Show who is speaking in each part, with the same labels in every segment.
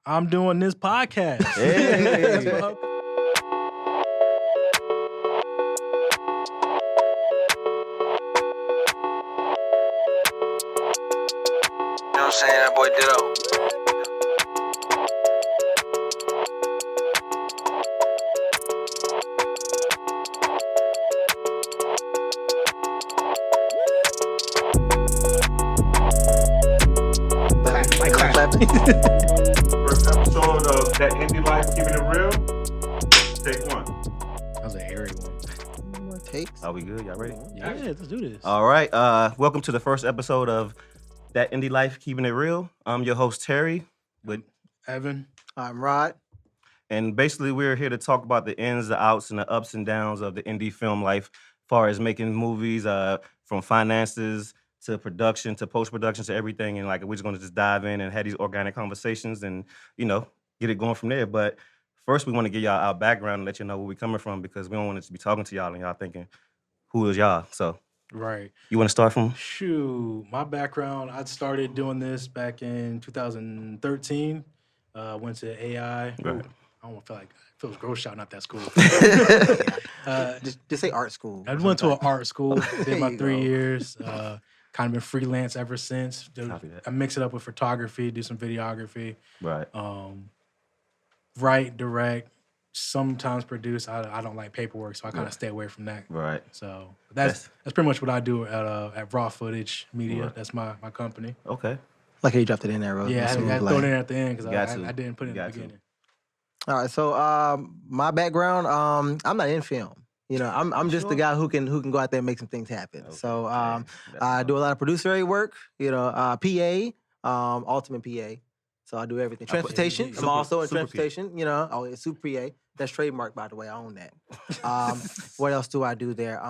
Speaker 1: I'm doing this podcast.
Speaker 2: Hey.
Speaker 1: That's what
Speaker 3: You know what I'm saying? That boy Ditto.
Speaker 4: First episode of That Indie Life, Keeping It Real. Take one.
Speaker 1: That was a hairy one.
Speaker 2: More takes.
Speaker 5: Are we good? Y'all ready?
Speaker 1: Yeah, let's do this.
Speaker 5: All right. Welcome to the first episode of That Indie Life, Keeping It Real. I'm your host, Terry.
Speaker 1: Evan.
Speaker 2: I'm Rod.
Speaker 5: And basically, we're here to talk about the ins, the outs, and the ups and downs of the indie film life, as far as making movies, from finances to production to post-production to everything. And we're just going to just dive in and have these organic conversations and, get it going from there. But first, we want to give y'all our background and let you know where we're coming from, because we don't want to be talking to y'all and y'all thinking, who is y'all? So
Speaker 1: Right.
Speaker 5: you want to start from?
Speaker 1: Shoot, my background, I started doing this back in 2013. Went to AI.
Speaker 5: Right.
Speaker 1: I don't feel like feels gross shouting out that school.
Speaker 2: Just say art school.
Speaker 1: I went to an art school,
Speaker 2: There
Speaker 1: did my
Speaker 2: you
Speaker 1: 3
Speaker 2: go.
Speaker 1: years. Kind of been freelance ever since.
Speaker 5: Copy that.
Speaker 1: I mix it up with photography, do some videography,
Speaker 5: Right.
Speaker 1: write, direct, sometimes produce. I don't like paperwork, so I kind of stay away from that.
Speaker 5: Right.
Speaker 1: So that's pretty much what I do at Raw Footage Media.
Speaker 5: Right.
Speaker 1: That's my company.
Speaker 5: Okay.
Speaker 2: Like how you dropped it in there, bro.
Speaker 1: Yeah, I
Speaker 2: Smooth
Speaker 1: had to
Speaker 2: like.
Speaker 1: throw it in at the end because
Speaker 5: Got to.
Speaker 1: I didn't put it in the
Speaker 5: Got to.
Speaker 1: beginning.
Speaker 2: All right, so my background, I'm not in film. I'm just the guy who can go out there and make some things happen.
Speaker 5: Okay.
Speaker 2: So
Speaker 5: That's
Speaker 2: I
Speaker 5: enough.
Speaker 2: do a lot of producer work. PA, ultimate PA. So I do everything.
Speaker 5: I put-
Speaker 2: Transportation.
Speaker 5: super-
Speaker 2: I'm also in
Speaker 5: super PA.
Speaker 2: transportation. It's super PA. That's trademark, by the way. I own that. What else do I do there?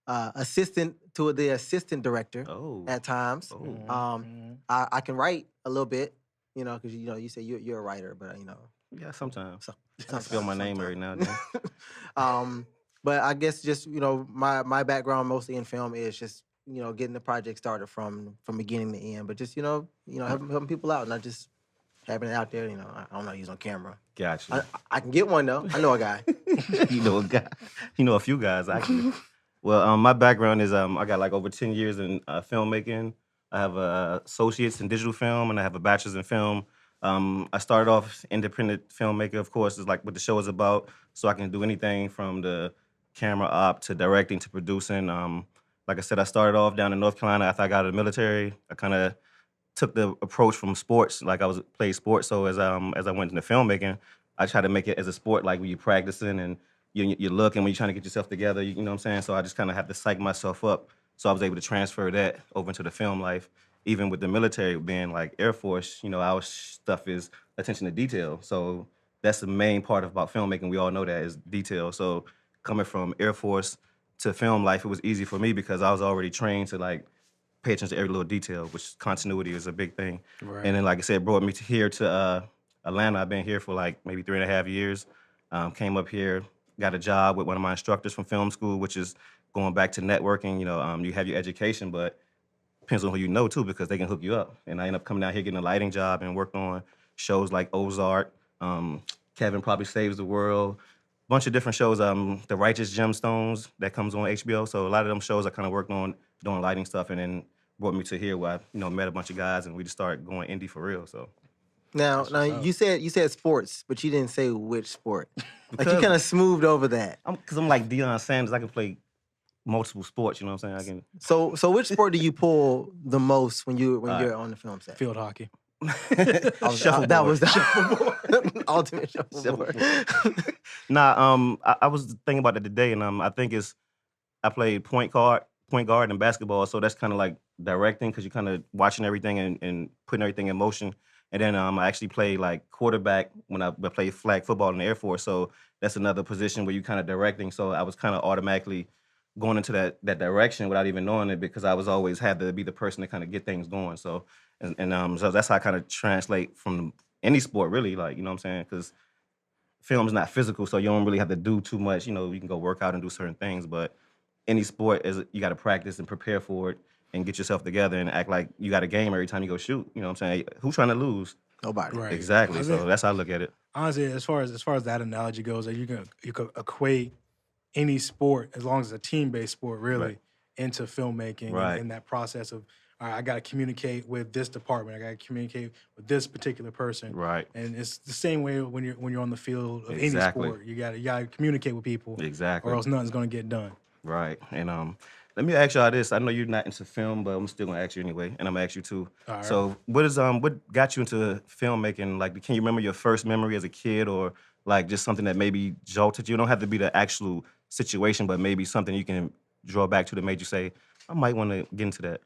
Speaker 2: Assistant to the assistant director
Speaker 5: Oh.
Speaker 2: at times.
Speaker 5: Oh.
Speaker 2: I can write a little bit, because you say you're a writer, but
Speaker 5: Yeah, sometimes. I
Speaker 2: I
Speaker 5: spell my name every now and then.
Speaker 2: But I guess just my background mostly in film is just getting the project started from beginning to end, but just helping people out, not just having it out there. I don't know how to use on camera.
Speaker 5: Gotcha.
Speaker 2: I can get one though. I know a guy.
Speaker 5: You know a guy. You know a few guys, actually. Well, my background is I got over 10 years in filmmaking. I have associates in digital film, and I have a bachelor's in film. I started off independent filmmaker, of course, is like what the show is about. So I can do anything from the camera op to directing to producing. Like I said, I started off down in North Carolina after I got out of the military. I kind of took the approach from sports, like I played sports. So as I went into filmmaking, I tried to make it as a sport, like when you're practicing and you're looking, when you're trying to get yourself together, you know what I'm saying? So I just kind of had to psych myself up. So I was able to transfer that over into the film life. Even with the military being like Air Force, our stuff is attention to detail. So that's the main part about filmmaking. We all know that is detail. So coming from Air Force to film life, it was easy for me because I was already trained to pay attention to every little detail, which continuity is a big thing.
Speaker 1: Right.
Speaker 5: And then, like I said, brought me here to Atlanta. I've been here for maybe 3.5 years. Came up here, got a job with one of my instructors from film school, which is going back to networking. You have your education, but depends on who you know too, because they can hook you up. And I ended up coming out here getting a lighting job and worked on shows like Ozark, Kevin Probably Saves the World, bunch of different shows. The Righteous Gemstones that comes on HBO. So a lot of them shows I kind of worked on doing lighting stuff, and then brought me to here where I met a bunch of guys and we just started going indie for real. So
Speaker 2: Now you said sports, but you didn't say which sport. Like you kind of smoothed over that.
Speaker 5: because I'm like Deion Sanders, I can play multiple sports. You know what I'm saying?
Speaker 2: So which sport do you pull the most when you're on the film set?
Speaker 1: Field hockey.
Speaker 2: That was the ultimate shuffleboard.
Speaker 5: I was thinking about that today, and I think I played point guard in basketball, so that's kind of like directing because you're kind of watching everything and putting everything in motion. And then I actually played quarterback when I played flag football in the Air Force, so that's another position where you're kind of directing. So I was kind of automatically going into that direction without even knowing it, because I was always had to be the person to kind of get things going. So so that's how I kind of translate from any sport, really, you know what I'm saying? Because film is not physical, so you don't really have to do too much. You can go work out and do certain things, but any sport you got to practice and prepare for it and get yourself together and act like you got a game every time you go shoot. You know what I'm saying? Who's trying to lose?
Speaker 2: Nobody.
Speaker 1: Right.
Speaker 5: Exactly.
Speaker 1: I
Speaker 5: So
Speaker 1: think,
Speaker 5: that's how I look at it.
Speaker 1: honestly, as far as that analogy goes, that you can equate any sport, as long as it's a team based sport, really,
Speaker 5: Right.
Speaker 1: into filmmaking and
Speaker 5: Right.
Speaker 1: in that process of, all right, I got to communicate with this department, I got to communicate with this particular person,
Speaker 5: Right.
Speaker 1: and it's the same way when you're on the field of any
Speaker 5: Exactly.
Speaker 1: sport. You gotta communicate with people, or
Speaker 5: Exactly.
Speaker 1: else nothing's gonna get done.
Speaker 5: Right. And let me ask y'all this. I know you're not into film, but I'm still gonna ask you anyway, and I'm gonna ask you too.
Speaker 1: All right.
Speaker 5: So what got you into filmmaking? Like, can you remember your first memory as a kid, or like just something that maybe jolted you? It don't have to be the actual situation, but maybe something you can draw back to that made you say, I might want to get into that.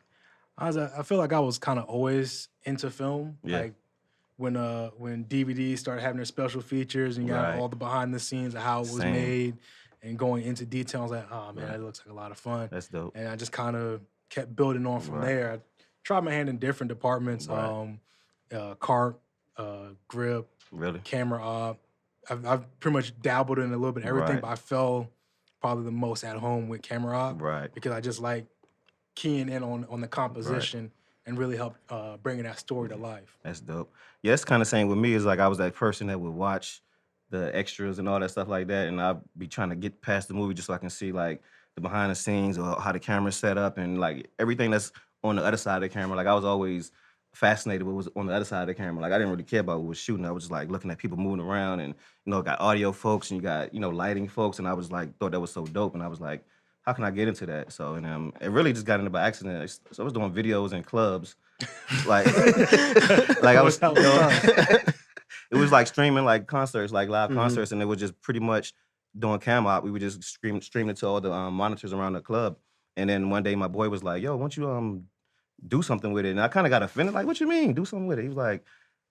Speaker 1: I feel like I was kind of always into film.
Speaker 5: Yeah.
Speaker 1: Like when DVDs started having their special features and you got
Speaker 5: Right.
Speaker 1: all the behind the scenes of how it was
Speaker 5: Same.
Speaker 1: made and going into detail, I was like, oh man,
Speaker 5: Right.
Speaker 1: that looks like a lot of fun.
Speaker 5: That's dope.
Speaker 1: And I just kind of kept building on from
Speaker 5: Right.
Speaker 1: there. I tried my hand in different departments,
Speaker 5: Right.
Speaker 1: cart, grip,
Speaker 5: Really?
Speaker 1: camera op. I've pretty much dabbled in a little bit of everything,
Speaker 5: Right.
Speaker 1: but I fell probably the most at home with camera op
Speaker 5: Right.
Speaker 1: because I just like keying in on the composition and really help bringing that story to life.
Speaker 5: That's dope. Yeah, it's kind of same with me. Is like I was that person that would watch the extras and all that stuff like that, and I'd be trying to get past the movie just so I can see like the behind the scenes or how the camera's set up and like everything that's on the other side of the camera. Like I was always fascinated with what was on the other side of the camera. Like I didn't really care about what was shooting. I was just like looking at people moving around and got audio folks and you got lighting folks, and I was like thought that was so dope, and I was like, how can I get into that? So and it really just got into by accident. So I was doing videos in clubs, like I was it was like streaming like concerts, like live concerts, and it was just pretty much doing cam op. We would just stream it to all the monitors around the club. And then one day my boy was like, "Yo, why don't you do something with it?" And I kind of got offended, like, "What you mean, do something with it?" He was like,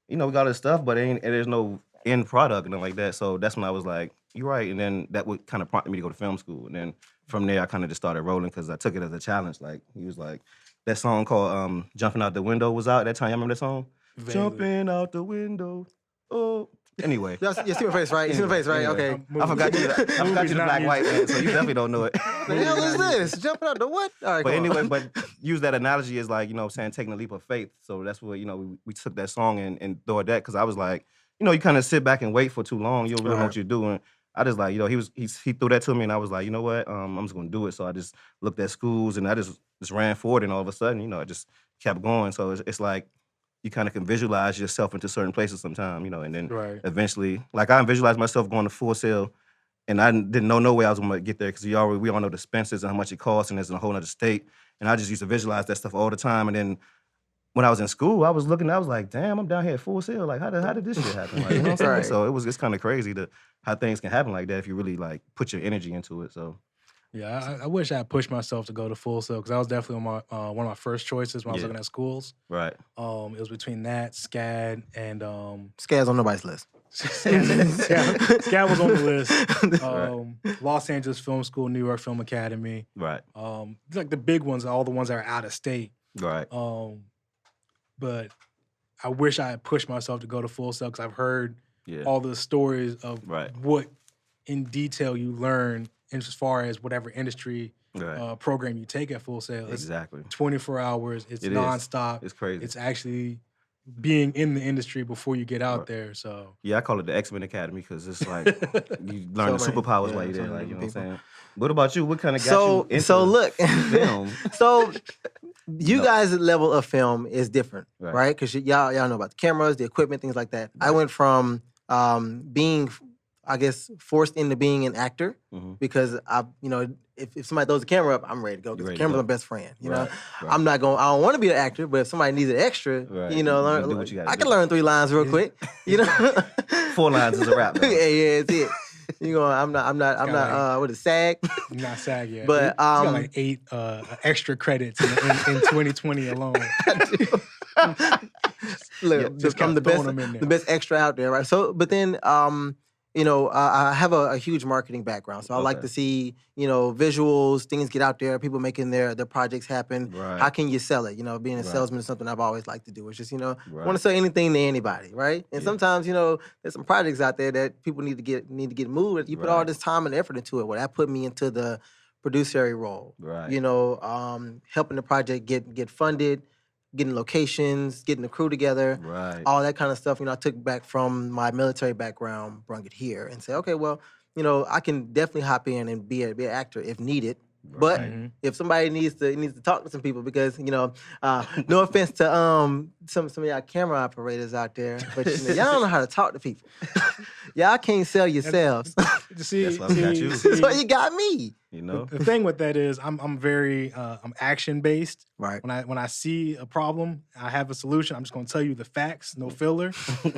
Speaker 5: we got all this stuff, but there's no end product and nothing like that. So that's when I was like, "You're right." And then that would kind of prompt me to go to film school. And then from there, I kind of just started rolling because I took it as a challenge. Like he was like, that song called "Jumping Out the Window" was out at that time. Y'all remember that song?
Speaker 1: Vaguely.
Speaker 5: Jumping out the window. Oh. Anyway.
Speaker 2: You see my face, right? You see my face, right?
Speaker 5: Anyway.
Speaker 2: Okay.
Speaker 5: I forgot you the
Speaker 1: not
Speaker 5: black white man, so you definitely don't know it.
Speaker 2: What the hell is this? Jumping out the what? All right,
Speaker 5: But
Speaker 2: come on.
Speaker 5: anyway, but use that analogy as like, saying taking a leap of faith. So that's what, we took that song and throw that because I was like, you kind of sit back and wait for too long. You don't really know what you're doing. I just like, he threw that to me and I was like, you know what? I'm just gonna do it. So I just looked at schools and I just ran forward and all of a sudden, I just kept going. So it's like you kind of can visualize yourself into certain places sometime, and then
Speaker 1: Right.
Speaker 5: eventually, like I visualized myself going to Full Sail. And I didn't know no way I was gonna get there because we all know the expenses and how much it costs, and it's in a whole other state. And I just used to visualize that stuff all the time. And then when I was in school, I was like, damn, I'm down here at Full Sail. Like, how did this shit happen? Like, you know what I'm saying?
Speaker 2: Right.
Speaker 5: So it's kind of crazy how things can happen like that if you really like put your energy into it. So
Speaker 1: Yeah, I wish I had pushed myself to go to Full Sail because I was definitely on my one of my first choices when I was
Speaker 5: Yeah.
Speaker 1: looking at schools.
Speaker 5: right,
Speaker 1: It was between that, SCAD, and
Speaker 2: Scales on nobody's list.
Speaker 1: SCAD was on the list. Los Angeles Film School, New York Film Academy.
Speaker 5: right,
Speaker 1: Like the big ones, all the ones that are out of state.
Speaker 5: right,
Speaker 1: But I wish I had pushed myself to go to Full Sail because I've heard
Speaker 5: yeah,
Speaker 1: all the stories of
Speaker 5: Right.
Speaker 1: what in detail you learn as far as whatever industry
Speaker 5: right,
Speaker 1: program you take at Full Sail. It's
Speaker 5: exactly.
Speaker 1: 24 hours. It's
Speaker 5: It is.
Speaker 1: nonstop.
Speaker 5: It's crazy.
Speaker 1: It's actually being in the industry before you get out
Speaker 5: Right.
Speaker 1: there. So
Speaker 5: Yeah, I call it the X-Men Academy because it's like you learn the
Speaker 2: So many-
Speaker 5: superpowers
Speaker 2: yeah,
Speaker 5: while you're
Speaker 2: so
Speaker 5: there.
Speaker 2: many
Speaker 5: Like, you know what I'm
Speaker 2: people.
Speaker 5: saying? What about you? What kind of got
Speaker 2: So
Speaker 5: you into
Speaker 2: so look,
Speaker 5: film?
Speaker 2: so you
Speaker 5: No.
Speaker 2: guys' level of film is different,
Speaker 5: Right.
Speaker 2: right? Because y'all know about the cameras, the equipment, things like that. I
Speaker 5: Right.
Speaker 2: went from being, I guess, forced into being an actor
Speaker 5: Mhm.
Speaker 2: because if somebody throws the camera up, I'm ready to go.
Speaker 5: You
Speaker 2: Because the
Speaker 5: ready to
Speaker 2: camera's
Speaker 5: go.
Speaker 2: my best friend. You know,
Speaker 5: Right, right.
Speaker 2: I'm not going. I don't want to be an actor, but if somebody needs an extra,
Speaker 5: Right.
Speaker 2: you know,
Speaker 5: You do what you gotta
Speaker 2: I can
Speaker 5: do.
Speaker 2: learn 3 lines real quick. You know,
Speaker 5: 4 lines is a wrap.
Speaker 2: yeah,
Speaker 5: though.
Speaker 2: it's it. You know, I'm not.
Speaker 1: got like-
Speaker 2: What is SAG?
Speaker 1: I'm not SAG yet.
Speaker 2: But,
Speaker 1: He's got
Speaker 2: um,
Speaker 1: like 8 extra credits in 2020 alone.
Speaker 2: Look,
Speaker 1: just
Speaker 2: I'm
Speaker 1: kept
Speaker 2: the
Speaker 1: throwing
Speaker 2: best,
Speaker 1: them in there.
Speaker 2: the best extra out there, right? So, but then, I have a huge marketing background, so I like
Speaker 5: Okay.
Speaker 2: to see, visuals, things get out there, people making their projects happen.
Speaker 5: Right.
Speaker 2: How can you sell it? Being a
Speaker 5: Right.
Speaker 2: salesman is something I've always liked to do. It's just, want to
Speaker 5: Right.
Speaker 2: sell anything to anybody, right? And
Speaker 5: Yeah.
Speaker 2: sometimes, there's some projects out there that people need to get moved. You put all
Speaker 5: Right.
Speaker 2: this time and effort into it. Well, that put me into the producer role.
Speaker 5: Right.
Speaker 2: Helping the project get funded, getting locations, getting the crew together,
Speaker 5: Right.
Speaker 2: all that kind of stuff. I took back from my military background, brought it here, and say, okay, well, I can definitely hop in and be an actor if needed. But
Speaker 5: Right.
Speaker 2: if somebody needs to talk to some people, because no offense to some of y'all camera operators out there, but y'all don't know how to talk to people. Y'all can't sell yourselves.
Speaker 1: See,
Speaker 5: That's why we got you.
Speaker 2: So you got me.
Speaker 1: The thing with that is I'm very I'm action based.
Speaker 2: Right.
Speaker 1: When I see a problem, I have a solution. I'm just gonna tell you the facts, no filler.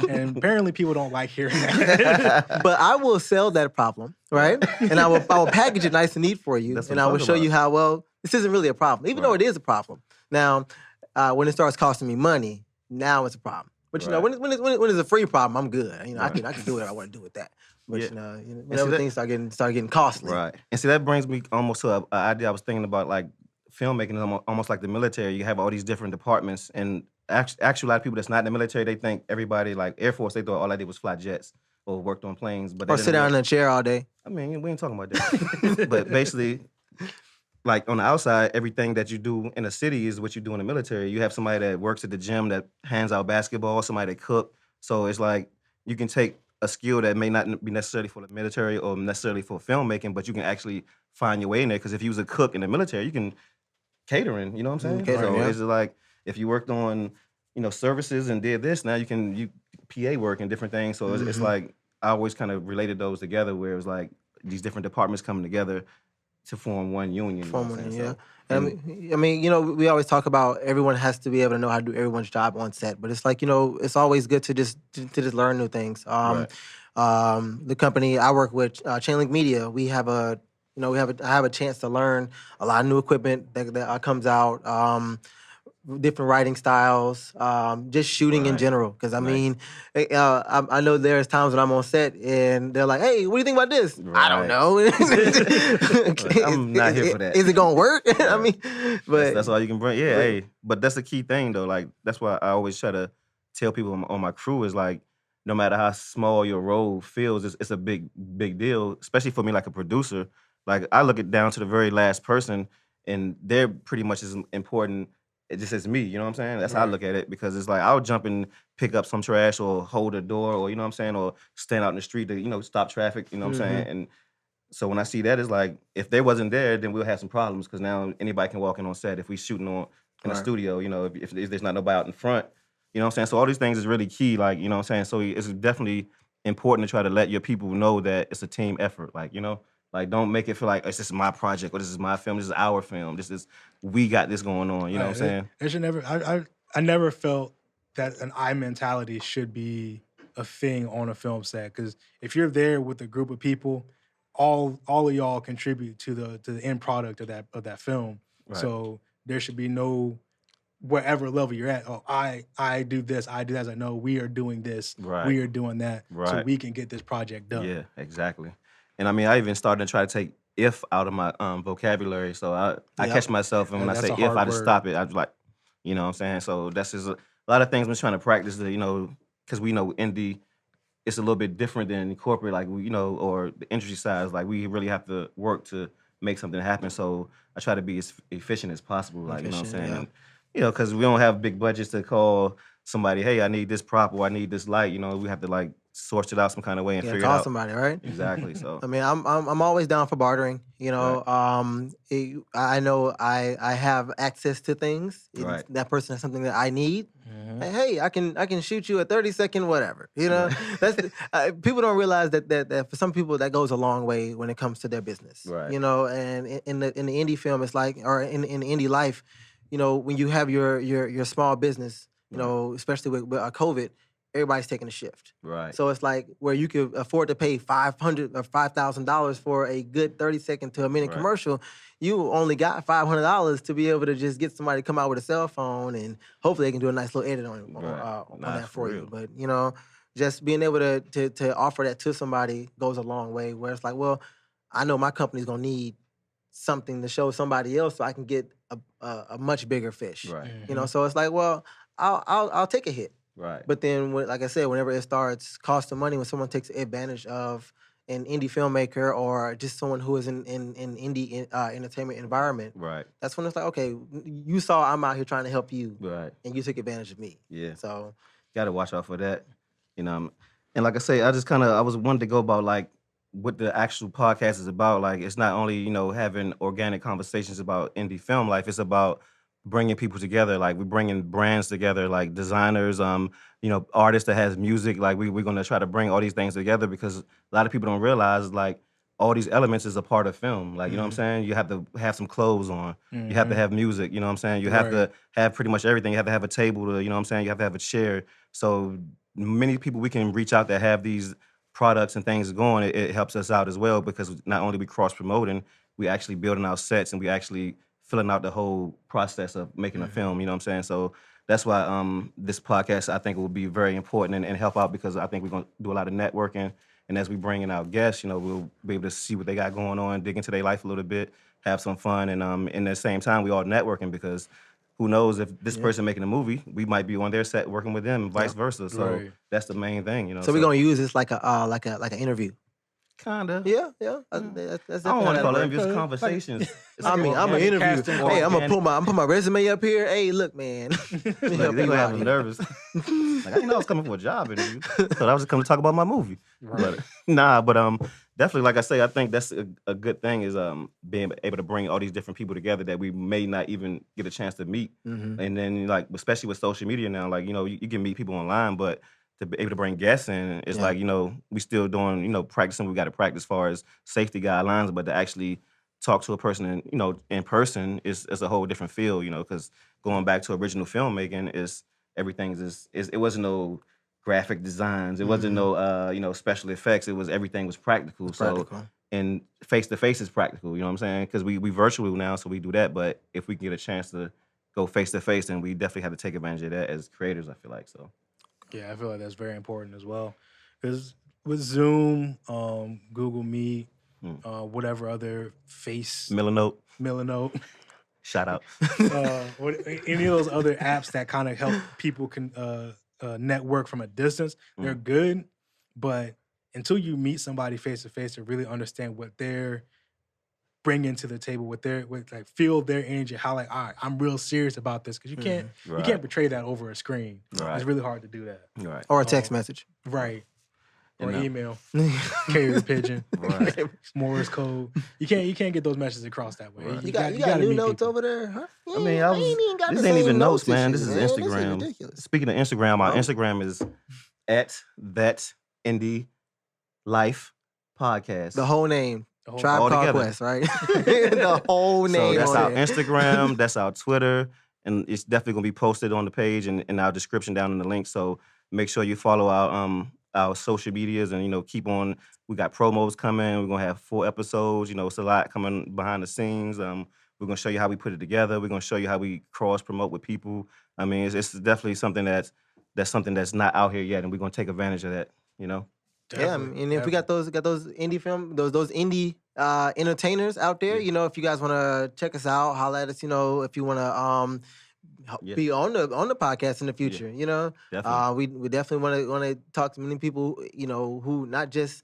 Speaker 1: And apparently people don't like hearing that.
Speaker 2: But I will sell that problem, right? And I will package it nice and neat for you,
Speaker 5: That's what
Speaker 2: and
Speaker 5: I'm
Speaker 2: I will
Speaker 5: talking
Speaker 2: show you
Speaker 5: about.
Speaker 2: how well this isn't really a problem, even though
Speaker 5: Right.
Speaker 2: it is a problem. Now, when it starts costing me money, now it's a problem. But
Speaker 5: Right.
Speaker 2: when it's a free problem, I'm good. I
Speaker 5: Right.
Speaker 2: can do whatever I want to do with that. But
Speaker 5: Yeah.
Speaker 2: whenever
Speaker 5: that-
Speaker 2: things start getting costly,
Speaker 5: Right. And see, that brings me almost to an idea I was thinking about, like filmmaking is almost like the military. You have all these different departments, and actually, a lot of people that's not in the military, they think everybody, like Air Force, they thought all I did was fly jets or worked on planes. But
Speaker 2: or
Speaker 5: they
Speaker 2: sit
Speaker 5: didn't
Speaker 2: down in
Speaker 5: real-
Speaker 2: a chair all day.
Speaker 5: I mean, we ain't talking about that. But basically, like on the outside, everything that you do in a city is what you do in the military. You have somebody that works at the gym that hands out basketball, somebody that cook. So it's like you can take a skill that may not be necessarily for the military or necessarily for filmmaking, but you can actually find your way in there. Because if you was a cook in the military, you can catering. You know what I'm saying?
Speaker 2: Catering,
Speaker 5: so
Speaker 2: yeah.
Speaker 5: it's like if you worked on services and did this, now you PA work and different things. So it's like I always kind of related those together, where it was like these different departments coming together to form one union. You know what I'm saying?
Speaker 2: Yeah.
Speaker 5: So,
Speaker 2: I mean, we always talk about everyone has to be able to know how to do everyone's job on set, but it's like, it's always good to just learn new things.
Speaker 5: Right.
Speaker 2: The company I work with, Chainlink Media, we have I have a chance to learn a lot of new equipment that comes out. Different writing styles, just shooting in
Speaker 5: Right.
Speaker 2: general. Because I
Speaker 5: Nice.
Speaker 2: mean, I know there's times when I'm on set and they're like, "Hey, what do you think about this?" I don't
Speaker 5: Right.
Speaker 2: know.
Speaker 5: I'm not here for that.
Speaker 2: Is it gonna work? I mean, but
Speaker 5: That's all you can bring. Yeah,
Speaker 2: but-
Speaker 5: hey. But that's the key thing though. Like that's why I always try to tell people on my crew is like, no matter how small your role feels, it's a big deal. Especially for me, like a producer. Like I look it down to the very last person, and they're pretty much as important just as me. You know what I'm saying? That's how I look at it, because it's like I'll jump and pick up some trash or hold a door, or you know what I'm saying, or stand out in the street to stop traffic. You know what I'm saying? And so when I see that, it's like if they wasn't there, then we'll have some problems, because now anybody can walk in on set if we shooting in a studio. If there's not nobody out in front. You know what I'm saying? So all these things is really key. Like, you know what I'm saying? So it's definitely important to try to let your people know that it's a team effort. Like, like don't make it feel like this is my project or this is my film. This is our film. We got this going on. You know what I'm saying?
Speaker 1: It should never. I never felt that an I mentality should be a thing on a film set, because if you're there with a group of people, all of y'all contribute to the end product of that film.
Speaker 5: Right.
Speaker 1: So there should be no, whatever level you're at. Oh, I do this. I do that. I know we are doing this.
Speaker 5: Right.
Speaker 1: We are doing that. So
Speaker 5: Right.
Speaker 1: we can get this project done.
Speaker 5: Yeah, exactly. And I mean, I even started to try to take if out of my vocabulary. So I
Speaker 2: Yep.
Speaker 5: catch myself, and when I
Speaker 1: That's
Speaker 5: say
Speaker 1: a
Speaker 5: if,
Speaker 1: hard
Speaker 5: I just
Speaker 1: word.
Speaker 5: stop it. I just like, you know what I'm saying? So that's just a lot of things I'm trying to practice, because we know indie, it's a little bit different than corporate, like, or the industry side. Like, we really have to work to make something happen. So I try to be as efficient as possible, like, you know what I'm
Speaker 2: Efficient,
Speaker 5: saying?
Speaker 2: yeah.
Speaker 5: And, because we don't have big budgets to call somebody, hey, I need this prop or I need this light. We have to like source it out some kind of way and
Speaker 2: Yeah,
Speaker 5: figure it
Speaker 2: call
Speaker 5: out.
Speaker 2: somebody, right?
Speaker 5: Exactly. So
Speaker 2: I mean, I'm always down for bartering. I know I have access to things. And
Speaker 5: Right.
Speaker 2: That person has something that I need.
Speaker 1: Mhm.
Speaker 2: And hey, I can shoot you a 30-second whatever. That's people don't realize that for some people that goes a long way when it comes to their business.
Speaker 5: Right.
Speaker 2: And in the indie film, it's like, or in indie life, when you have your small business, especially with COVID, everybody's taking a shift.
Speaker 5: Right.
Speaker 2: So it's like where you could afford to pay $500 or $5,000 for a good 30-second to a minute
Speaker 5: Right.
Speaker 2: commercial. You only got $500 to be able to just get somebody to come out with a cell phone, and hopefully they can do a nice little edit on
Speaker 5: Right.
Speaker 2: that for
Speaker 5: for
Speaker 2: you.
Speaker 5: real.
Speaker 2: But just being able to offer that to somebody goes a long way. Where it's like, well, I know my company's gonna need something to show somebody else, so I can get a much bigger fish.
Speaker 5: Right.
Speaker 2: So it's like, well, I'll take a hit.
Speaker 5: Right.
Speaker 2: But then, like I said, whenever it starts costing money, when someone takes advantage of an indie filmmaker or just someone who is in indie entertainment environment,
Speaker 5: Right.
Speaker 2: that's when it's like, okay, you saw I'm out here trying to help you,
Speaker 5: Right.
Speaker 2: and you took advantage of me.
Speaker 5: Yeah.
Speaker 2: So
Speaker 5: Got to watch out for that. You know, and like I say, I was wanted to go about like what the actual podcast is about. Like, it's not only, having organic conversations about indie film life. It's about bringing people together. Like, we're bringing brands together, like designers, artists that has music. Like, we're going to try to bring all these things together because a lot of people don't realize, like, all these elements is a part of film. Like, you know what I'm saying? You have to have some clothes on. You have to have music, you know what I'm saying? You have
Speaker 1: Right.
Speaker 5: to have pretty much everything. You have to have a table to, you know what I'm saying? You have to have a chair. So many people we can reach out that have these products and things going, it helps us out as well because not only we cross promoting, we actually building our sets and we actually filling out the whole process of making a film, you know what I'm saying? So that's why this podcast I think will be very important and help out because I think we're gonna do a lot of networking. And as we bring in our guests, we'll be able to see what they got going on, dig into their life a little bit, have some fun, and in the same time, we all networking because who knows if this person making a movie, we might be on their set working with them, and vice versa. So
Speaker 1: Right.
Speaker 5: that's the main thing,
Speaker 2: so we're gonna use this like an interview.
Speaker 5: Kinda.
Speaker 2: Yeah. That's
Speaker 5: I
Speaker 2: definitely
Speaker 5: don't want to call it
Speaker 2: interview.
Speaker 5: interviews, conversations. It's
Speaker 2: I mean, I'm an
Speaker 1: organic
Speaker 2: interview.
Speaker 1: casting
Speaker 2: Hey, I'm
Speaker 5: organic.
Speaker 2: gonna put my resume up here. Hey, look, man.
Speaker 5: Like, they gonna have them nervous. Like, I didn't know I was coming for a job interview. Thought I was just coming to talk about my movie. But definitely, like I say, I think that's a good thing is being able to bring all these different people together that we may not even get a chance to meet. And then like especially with social media now, like you can meet people online, but to be able to bring guests in, it's like we still doing practicing. We got to practice as far as safety guidelines, but to actually talk to a person in person is a whole different feel, because going back to original filmmaking is it wasn't no graphic designs, it wasn't no special effects, everything was practical.
Speaker 2: Practical.
Speaker 5: So and face to face is practical, you know what I'm saying? Because we virtual now, so we do that, but if we can get a chance to go face to face, then we definitely have to take advantage of that as creators, I feel like. So
Speaker 1: Yeah, I feel like that's very important as well. Because with Zoom, Google Meet, whatever other Milanote,
Speaker 5: shout out.
Speaker 1: any of those other apps that kind of help people can network from a distance, they're good. But until you meet somebody face to face to really understand what they're bringing to the table, like feel their energy, how like, all right, I'm real serious about this because you can't portray that over a screen.
Speaker 5: Right.
Speaker 1: It's really hard to do that.
Speaker 5: Right.
Speaker 2: Or a text message.
Speaker 1: Right. Or
Speaker 5: And,
Speaker 1: email, carrier pigeon,
Speaker 5: Right.
Speaker 1: Morse code. You can't get those messages across that way.
Speaker 5: Right.
Speaker 2: You got
Speaker 1: gotta
Speaker 2: new
Speaker 1: meet
Speaker 2: notes
Speaker 1: people.
Speaker 2: over there? Huh?
Speaker 5: I mean, this ain't even notes, man. This is Instagram. Speaking of Instagram, our Instagram is at that indie life podcast.
Speaker 2: The whole name.
Speaker 1: The whole-
Speaker 2: Tribe
Speaker 5: all
Speaker 2: Called
Speaker 5: together.
Speaker 2: Quest, right? The whole
Speaker 5: So
Speaker 2: name.
Speaker 5: that's
Speaker 2: on
Speaker 5: our
Speaker 2: there.
Speaker 5: Instagram, that's our Twitter, and it's definitely gonna be posted on the page and in our description down in the link. So make sure you follow our social medias and keep on. We got promos coming. We're gonna have 4 episodes. It's a lot coming behind the scenes. We're gonna show you how we put it together. We're gonna show you how we cross promote with people. I mean, it's definitely something that's something that's not out here yet, and we're gonna take advantage of that.
Speaker 2: Yeah,
Speaker 1: Definitely,
Speaker 2: and if we got those indie those indie entertainers out there, if you guys want to check us out, holla at us. If you want to be on the podcast in the future,
Speaker 5: Definitely.
Speaker 2: we definitely want to talk to many people, who not just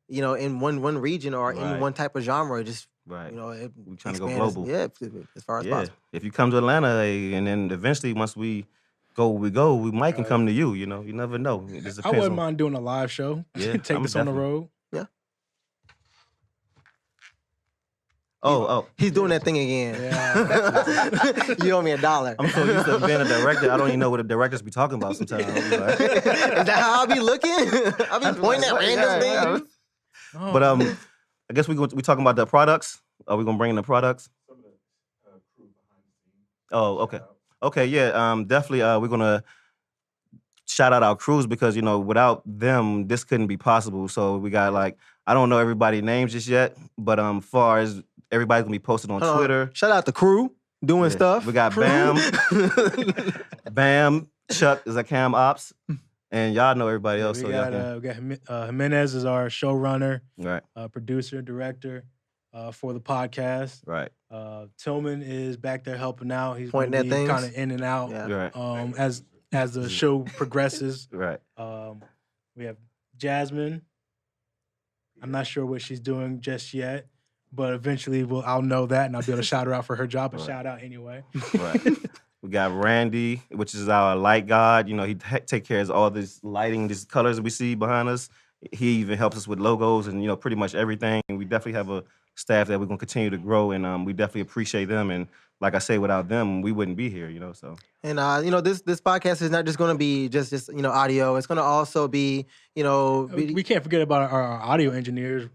Speaker 2: in one region or in
Speaker 5: Right.
Speaker 2: one type of genre, just
Speaker 5: Right.
Speaker 2: we
Speaker 5: trying to go global.
Speaker 2: as far as
Speaker 5: Yeah.
Speaker 2: possible.
Speaker 5: If you come to Atlanta, and then eventually once we we might can come to you. You never know. It just
Speaker 1: I
Speaker 5: depends
Speaker 1: wouldn't
Speaker 5: on.
Speaker 1: mind doing a live show.
Speaker 5: Yeah,
Speaker 1: Take
Speaker 5: I'm
Speaker 1: this on the
Speaker 5: definitely-
Speaker 1: road.
Speaker 5: Oh.
Speaker 2: He's doing that thing again.
Speaker 1: Yeah.
Speaker 2: You owe me $1.
Speaker 5: I'm so used to being a director, I don't even know what the directors be talking about sometimes. I'll be like,
Speaker 2: Is that how I be looking? I be pointing at random things.
Speaker 1: Oh,
Speaker 5: but I guess we talking about the products. Are we gonna bring in the products?
Speaker 4: Some of the crew behind the scenes.
Speaker 5: Oh, okay. Okay, yeah. Definitely. We're gonna shout out our crews because without them, this couldn't be possible. So we got I don't know everybody's names just yet, but far as everybody's gonna be posted on
Speaker 2: Hold on.
Speaker 5: Twitter.
Speaker 2: Shout out the crew doing
Speaker 5: Yeah.
Speaker 2: stuff.
Speaker 5: We got Bam, Chuck is a Cam Ops, and y'all know everybody else.
Speaker 1: we
Speaker 5: So y'all
Speaker 1: got
Speaker 5: can.
Speaker 1: we got Jimenez is our showrunner,
Speaker 5: Right,
Speaker 1: producer, director for the podcast.
Speaker 5: right,
Speaker 1: Tillman is back there helping out. He's
Speaker 2: Pointing at things.
Speaker 1: kind of in and out.
Speaker 2: Yeah.
Speaker 5: right,
Speaker 1: As the show progresses.
Speaker 5: right.
Speaker 1: We have Jasmine. I'm not sure what she's doing just yet, but eventually I'll know that and I'll be able to shout her out for her job. But shout out anyway.
Speaker 5: Right. We got Randy, which is our light god. You know, he take care of all this lighting, these colors we see behind us. He even helps us with logos and, you know, pretty much everything. And we definitely have a staff that we're going to continue to grow, and we definitely appreciate them. And like I say, without them, we wouldn't be here, you know, so.
Speaker 2: And you know, this podcast is not just going to be just you know audio. It's going to also be you know
Speaker 1: We can't forget about our audio engineers,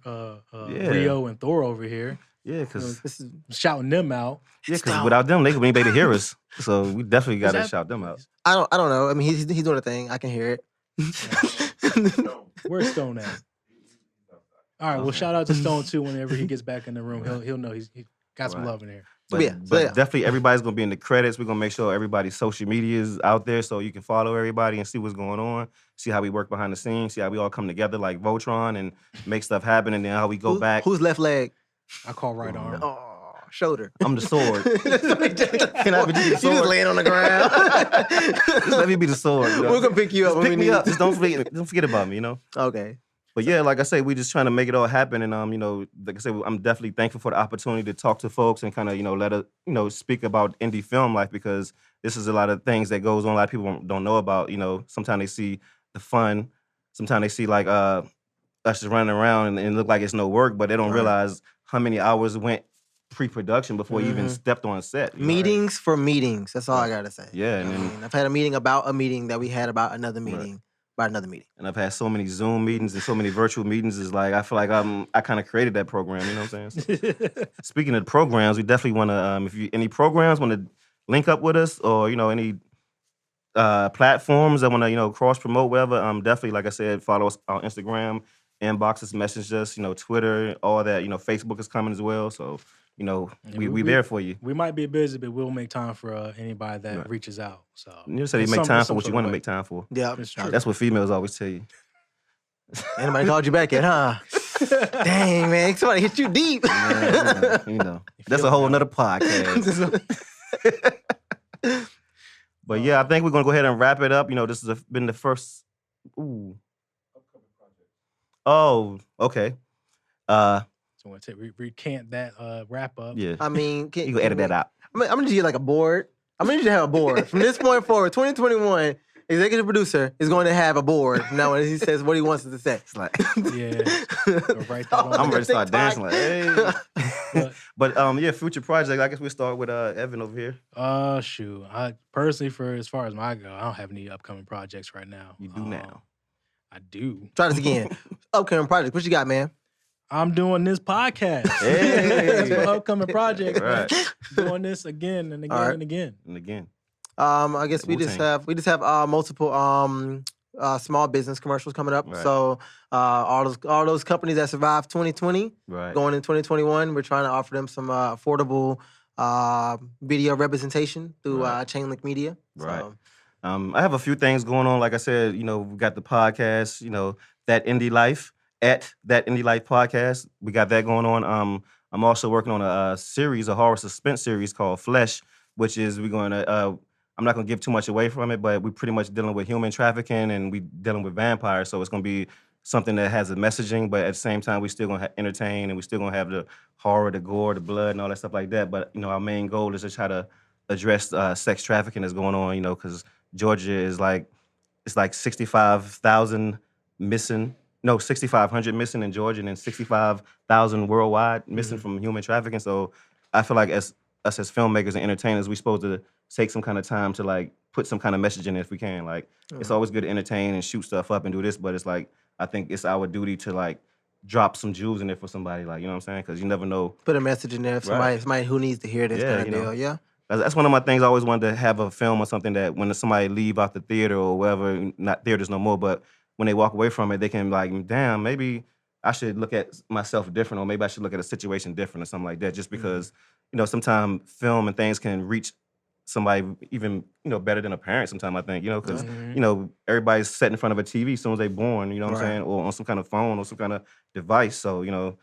Speaker 1: Rio and Thor over here.
Speaker 5: Yeah, because
Speaker 2: this is
Speaker 1: shouting them out.
Speaker 5: Yeah, because without them, they wouldn't be able to hear us. So we definitely got to shout them out.
Speaker 2: I don't know. I mean, he's doing a thing. I can hear it.
Speaker 1: Where's Stone at? All right, well, shout out to Stone too. Whenever he gets back in the room, he'll know he got some love in here.
Speaker 5: But, definitely everybody's gonna be in the credits. We're gonna make sure everybody's social media is out there so you can follow everybody and see what's going on, see how we work behind the scenes, see how we all come together like Voltron and make stuff happen, and then how we go back.
Speaker 2: Who's left leg?
Speaker 1: I call right arm.
Speaker 2: Oh, shoulder.
Speaker 5: I'm the sword. Can I be the sword?
Speaker 2: You just laying on the ground.
Speaker 5: Just let me be the sword. You know?
Speaker 2: We're gonna pick you up.
Speaker 5: Just pick me up. Just don't forget about me. You know.
Speaker 2: Okay.
Speaker 5: But yeah, like I say, we just trying to make it all happen, and you know, like I said, I'm definitely thankful for the opportunity to talk to folks and kind of, you know, let us, you know, speak about indie film life, because this is a lot of things that goes on. A lot of people don't know about. You know, sometimes they see the fun, sometimes they see like us just running around and look like it's no work, but they don't realize how many hours went pre-production before you even stepped on set.
Speaker 2: Meetings for meetings. That's all I gotta say.
Speaker 5: Yeah, and then,
Speaker 2: I've had a meeting about a meeting that we had about another meeting. About another meeting.
Speaker 5: And I've had so many Zoom meetings and so many virtual meetings. Is like I feel like I kind of created that program. You know what I'm saying? So, speaking of programs, we definitely want to. If you any programs want to link up with us, or you know any platforms that want to, you know, cross promote, whatever. Definitely, like I said, follow us on Instagram, inbox us, message us. You know, Twitter, all that. You know, Facebook is coming as well. So. You know, we there for you.
Speaker 1: We might be busy, but we'll make time for anybody that reaches out. So
Speaker 5: you said you make time for what you want to make time for.
Speaker 2: Yeah,
Speaker 1: it's true.
Speaker 5: That's what females always tell you.
Speaker 2: Anybody called you back yet, huh? Dang, man, somebody hit you deep.
Speaker 5: Yeah, you know, that's a whole nother podcast. But yeah, I think we're gonna go ahead and wrap it up. You know, this has been the first. Ooh. Oh, okay.
Speaker 1: So I'm going to recant that wrap up.
Speaker 5: Yeah.
Speaker 2: I mean,
Speaker 5: you can edit that out.
Speaker 2: I'm gonna need you like a board. I'm gonna need you to have a board. From this point forward, 2021, executive producer is going to have a board. Now when he says what he wants us to say.
Speaker 5: It's like,
Speaker 1: yeah. Write that on.
Speaker 5: I'm ready to start dancing like, hey. But yeah, future project. I guess we'll start with Evan over here.
Speaker 1: Shoot. I personally, for as far as my go, I don't have any upcoming projects right now.
Speaker 5: You do now.
Speaker 1: I do.
Speaker 2: Try this again. Upcoming project. What you got, man?
Speaker 1: I'm doing this podcast.
Speaker 5: Hey.
Speaker 1: That's my upcoming project.
Speaker 5: Right.
Speaker 1: Doing this again and again and again.
Speaker 5: And again.
Speaker 2: I guess we just have multiple small business commercials coming up.
Speaker 5: Right.
Speaker 2: So all those companies that survived 2020, going in 2021, we're trying to offer them some affordable video representation through Chainlink Media.
Speaker 5: Right.
Speaker 2: So,
Speaker 5: I have a few things going on. Like I said, you know, we got the podcast, you know, That Indie Life, at That Indie Life Podcast. We got that going on. I'm also working on a series, a horror suspense series called Flesh, which is we're going to, I'm not going to give too much away from it, but we're pretty much dealing with human trafficking and we dealing with vampires. So it's going to be something that has a messaging, but at the same time, we still going to entertain and we still going to have the horror, the gore, the blood, and all that stuff like that. But, you know, our main goal is to try to address sex trafficking that's going on, you know, because Georgia is like, it's like 65,000 missing. No, 6,500 missing in Georgia and then 65,000 worldwide missing from human trafficking. So I feel like us as filmmakers and entertainers, we're supposed to take some kind of time to like put some kind of message in it if we can. Like it's always good to entertain and shoot stuff up and do this, but it's like I think it's our duty to like drop some jewels in there for somebody. Like, you know what I'm saying? Because you never know.
Speaker 2: put a message in there for somebody who needs to hear this kind of deal. Yeah.
Speaker 5: That's one of my things. I always wanted to have a film or something that when somebody leave out the theater or wherever, not theaters no more, but when they walk away from it, they can be like, damn, maybe I should look at myself different, or maybe I should look at a situation different or something like that. Just because, you know, sometimes film and things can reach somebody even, you know, better than a parent sometimes, I think, you know, because, you know, everybody's sitting in front of a TV as soon as they're born, you know what I'm saying, or on some kind of phone or some kind of device. So, you know,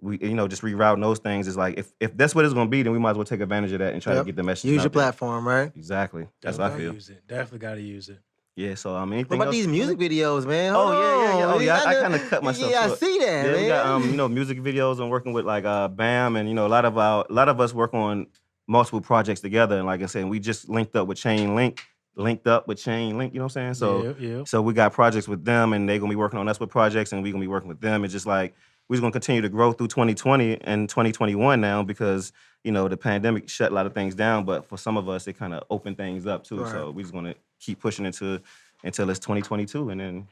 Speaker 5: we, you know, just rerouting those things is like, if that's what it's going to be, then we might as well take advantage of that and try to get the message
Speaker 2: Use
Speaker 5: out
Speaker 2: your
Speaker 5: there.
Speaker 2: platform, right?
Speaker 5: Exactly. That's what I feel.
Speaker 1: Use it. Definitely got to use it.
Speaker 5: Yeah, so anything
Speaker 2: What about
Speaker 5: else?
Speaker 2: these music videos, man?
Speaker 5: Oh,
Speaker 2: Hold
Speaker 5: yeah.
Speaker 2: on.
Speaker 5: Oh, yeah, I
Speaker 2: know-
Speaker 5: kinda cut myself
Speaker 2: Yeah, I
Speaker 5: short.
Speaker 2: see that,
Speaker 5: Yeah,
Speaker 2: man.
Speaker 5: we got music videos. I'm working with like Bam, and a lot of us work on multiple projects together. And like I said, we just linked up with Chain Link, linked up with Chain Link. You know what I'm saying? So
Speaker 1: Yeah.
Speaker 5: so we got projects with them, and they're gonna be working on us with projects, and we're gonna be working with them. It's just like we're gonna continue to grow through 2020 and 2021 now because the pandemic shut a lot of things down. But for some of us, it kind of opened things up too.
Speaker 2: Right.
Speaker 5: So we're just gonna keep pushing until it's 2022, and then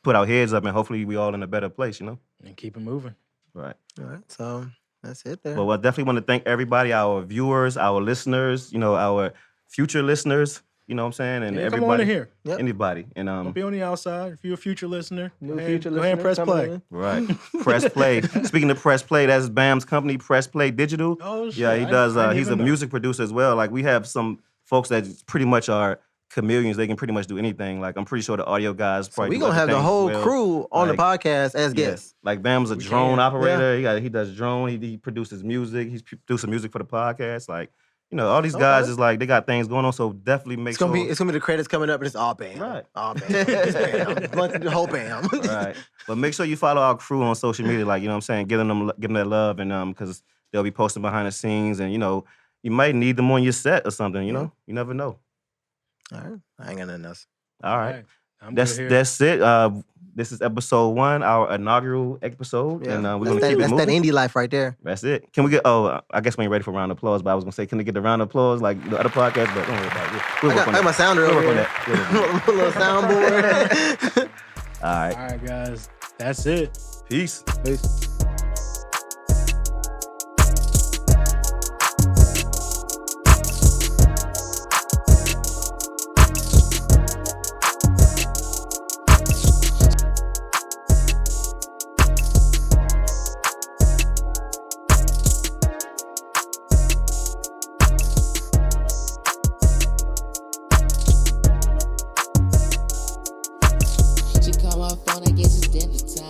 Speaker 5: put our heads up, and hopefully we all in a better place.
Speaker 1: And keep it moving.
Speaker 5: Right.
Speaker 2: All right, so that's it there.
Speaker 5: Well, I definitely want to thank everybody, our viewers, our listeners, our future listeners. You know what I'm saying, and
Speaker 1: Yeah,
Speaker 5: everybody.
Speaker 1: come on in here.
Speaker 2: Yep.
Speaker 5: Anybody, and
Speaker 1: Don't be on the outside. If you're a future listener,
Speaker 2: New
Speaker 1: go ahead,
Speaker 2: future
Speaker 1: go ahead and press
Speaker 2: listener coming
Speaker 1: play.
Speaker 2: in.
Speaker 5: right, Press Play. Speaking of Press Play, that's Bam's company, Press Play Digital.
Speaker 1: Oh, shit.
Speaker 5: Yeah, he does.
Speaker 1: I didn't
Speaker 5: He's a
Speaker 1: even know.
Speaker 5: music producer as well. Like we have some folks that pretty much are chameleons. They can pretty much do anything. Like I'm pretty sure the audio guys
Speaker 2: So
Speaker 5: probably.
Speaker 2: we
Speaker 5: do
Speaker 2: gonna
Speaker 5: other
Speaker 2: have the
Speaker 5: things as
Speaker 2: whole
Speaker 5: well.
Speaker 2: crew on the
Speaker 5: Like,
Speaker 2: podcast as guests.
Speaker 5: Like Bam's a
Speaker 1: We
Speaker 5: drone
Speaker 1: can.
Speaker 5: operator. He does drone. He produces music. He's producing music for the podcast. Like all these guys is like they got things going on. So definitely make
Speaker 2: It's gonna
Speaker 5: sure.
Speaker 2: be the credits coming up, and it's all Bam.
Speaker 5: Right.
Speaker 2: All Bam. It's Bam. The whole Bam.
Speaker 5: Right. But make sure you follow our crew on social media. Like, you know what I'm saying? Give them that love, and because they'll be posting behind the scenes, and you might need them on your set or something, you know? You never know.
Speaker 2: All right. I ain't got nothing else.
Speaker 5: All right.
Speaker 1: I'm
Speaker 5: That's
Speaker 1: good here.
Speaker 5: it. This is episode 1, our inaugural episode.
Speaker 2: Yeah.
Speaker 5: And we're
Speaker 2: That's
Speaker 5: gonna
Speaker 2: that,
Speaker 5: keep it
Speaker 2: that's that
Speaker 5: moving.
Speaker 2: indie life right there.
Speaker 5: That's it. Can we get I guess we ain't ready for a round of applause, but I was gonna say, can we get the round of applause like the other podcast? But don't worry about it. We'll
Speaker 2: I
Speaker 5: work
Speaker 2: got,
Speaker 5: on
Speaker 2: I got my
Speaker 5: that.
Speaker 2: sounder
Speaker 5: We'll
Speaker 2: over
Speaker 5: work on
Speaker 2: here.
Speaker 5: that. We'll work on
Speaker 2: Little soundboard.
Speaker 5: All right.
Speaker 1: All right, guys. That's it.
Speaker 5: Peace.
Speaker 2: Peace.
Speaker 6: She call my phone, I guess it's dinner time.